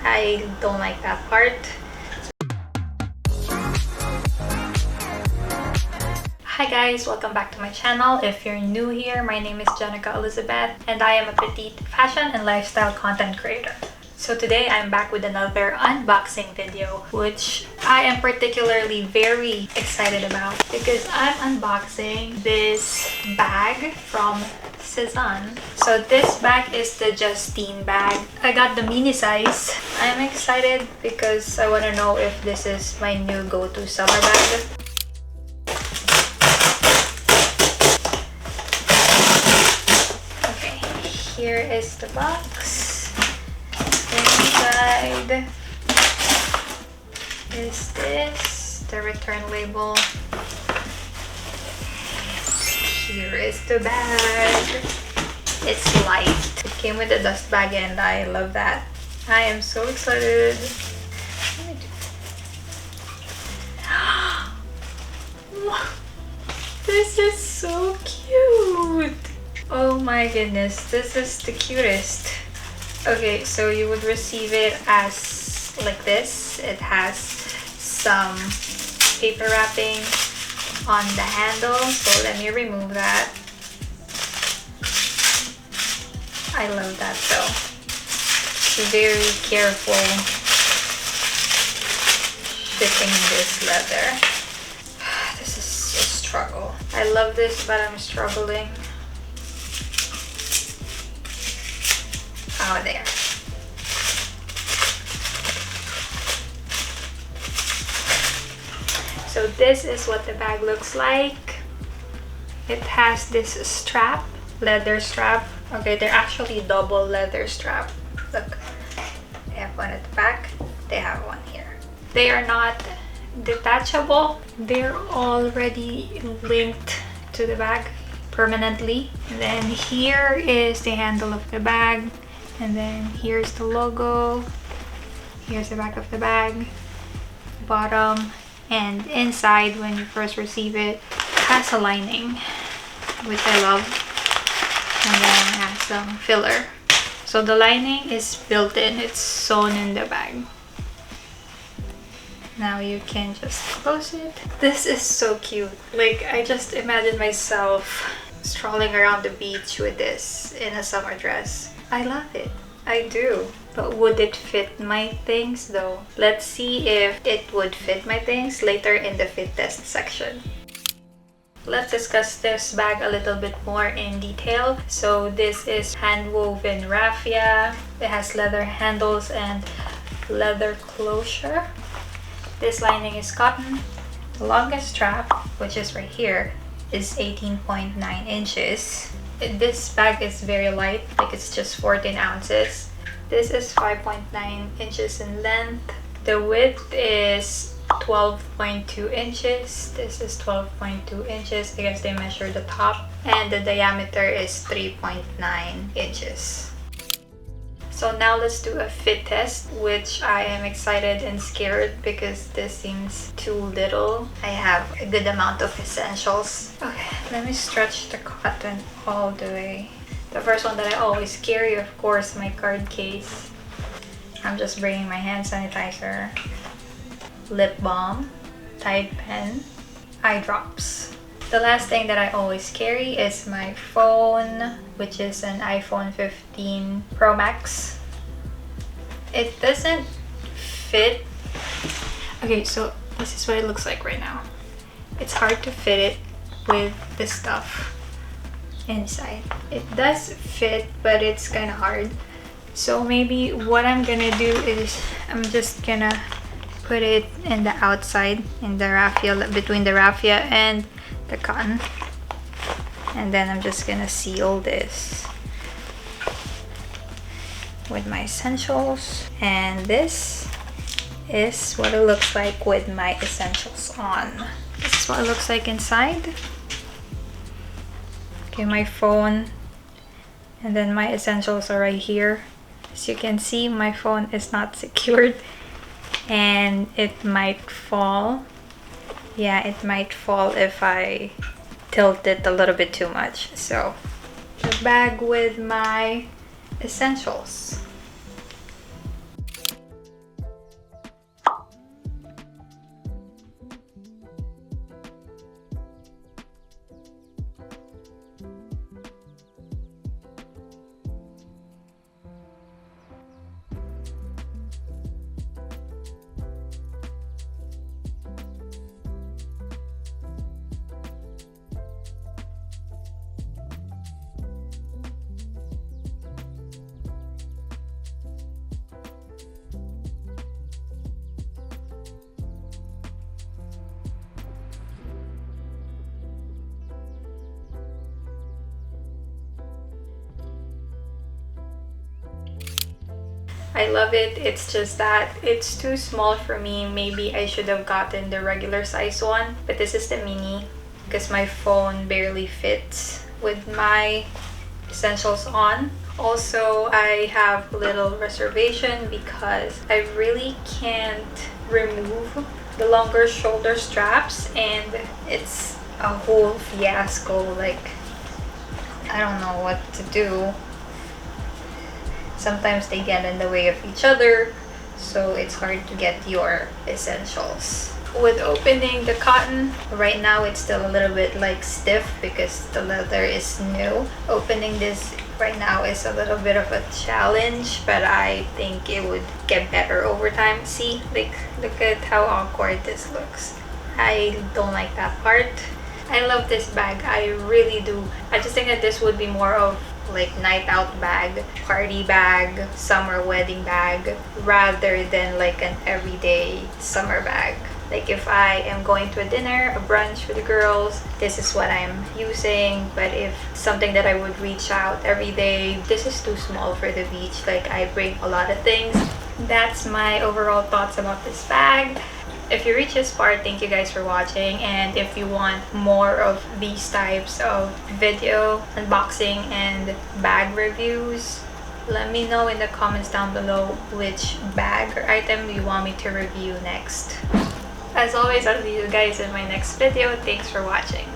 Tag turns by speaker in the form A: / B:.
A: I don't like that part. Hi guys, welcome back to my channel. If you're new here, my name is Jenica Elizabeth and I am a petite fashion and lifestyle content creator. So today I'm back with another unboxing video, which I am particularly very excited about because I'm unboxing this bag from Sezane. So this bag is the Justine bag. I got the mini size. I'm excited because I want to know if this is my new go-to summer bag. Okay, here is the box. Inside is this, the return label. Here is the bag. It's light. It came with a dust bag and I love that. I am so excited. This is so cute. Oh my goodness, this is the cutest. Okay, so you would receive it as like this. It has some paper wrapping on the handle, so let me remove that. I love that though. Very careful shipping this leather. This is a struggle. I love this, but I'm struggling. Oh, there. So this is what the bag looks like. It has this strap, leather strap. Okay, they're actually double leather strap. Look, they have one at the back. They have one here. They are not detachable. They're already linked to the bag permanently. And then here is the handle of the bag. And then here's the logo. Here's the back of the bag, bottom, and inside when you first receive it has a lining, which I love, and then it has some filler. So the lining is built in, it's sewn in the bag. Now you can just close it. This is so cute. Like, I just imagine myself strolling around the beach with this in a summer dress. I love it. I do. But would it fit my things though? Let's see if it would fit my things later in the fit test section. Let's discuss this bag a little bit more in detail. So this is hand-woven raffia. It has leather handles and leather closure. This lining is cotton. The longest strap, which is right here, is 18.9 inches. This bag is very light, like it's just 14 ounces. This is 5.9 inches in length. The width is 12.2 inches. This is 12.2 inches. I guess they measure the top. And the diameter is 3.9 inches. So now let's do a fit test, which I am excited and scared because this seems too little. I have a good amount of essentials. Okay, let me stretch the cotton all the way. The first one that I always carry, of course, my card case. I'm just bringing my hand sanitizer, lip balm, Tide pen, eye drops. The last thing that I always carry is my phone, which is an iPhone 15 Pro Max. It doesn't fit. Okay, so this is what it looks like right now. It's hard to fit it with the stuff inside. It does fit, but it's kind of hard. So maybe what I'm gonna do is I'm just gonna put it in the outside, in the raffia, between the raffia and the cotton, and then I'm just gonna seal this with my essentials, and this is what it looks like with my essentials on. This is what it looks like inside. Okay, my phone, and then my essentials are right here. As you can see, my phone is not secured and it might fall. Yeah, it might fall if I tilt it a little bit too much. So the bag with my essentials. I love it. It's just that it's too small for me. Maybe I should have gotten the regular size one, but this is the mini because my phone barely fits with my essentials on. Also, I have a little reservation because I really can't remove the longer shoulder straps, and it's a whole fiasco. Like, I don't know what to do. Sometimes they get in the way of each other, so it's hard to get your essentials. With opening the cotton, right now it's still a little bit like stiff because the leather is new. Opening this right now is a little bit of a challenge, but I think it would get better over time. See, like, look at how awkward this looks. I don't like that part. I love this bag, I really do. I just think that this would be more of like night out bag, party bag, summer wedding bag, rather than like an everyday summer bag. Like if I am going to a dinner, a brunch with the girls, this is what I'm using. But if something that I would reach out every day, this is too small for the beach. Like I bring a lot of things. That's my overall thoughts about this bag. If you reach this part, thank you guys for watching, and if you want more of these types of video unboxing and bag reviews, let me know in the comments down below which bag or item you want me to review next. As always, I'll see you guys in my next video. Thanks for watching.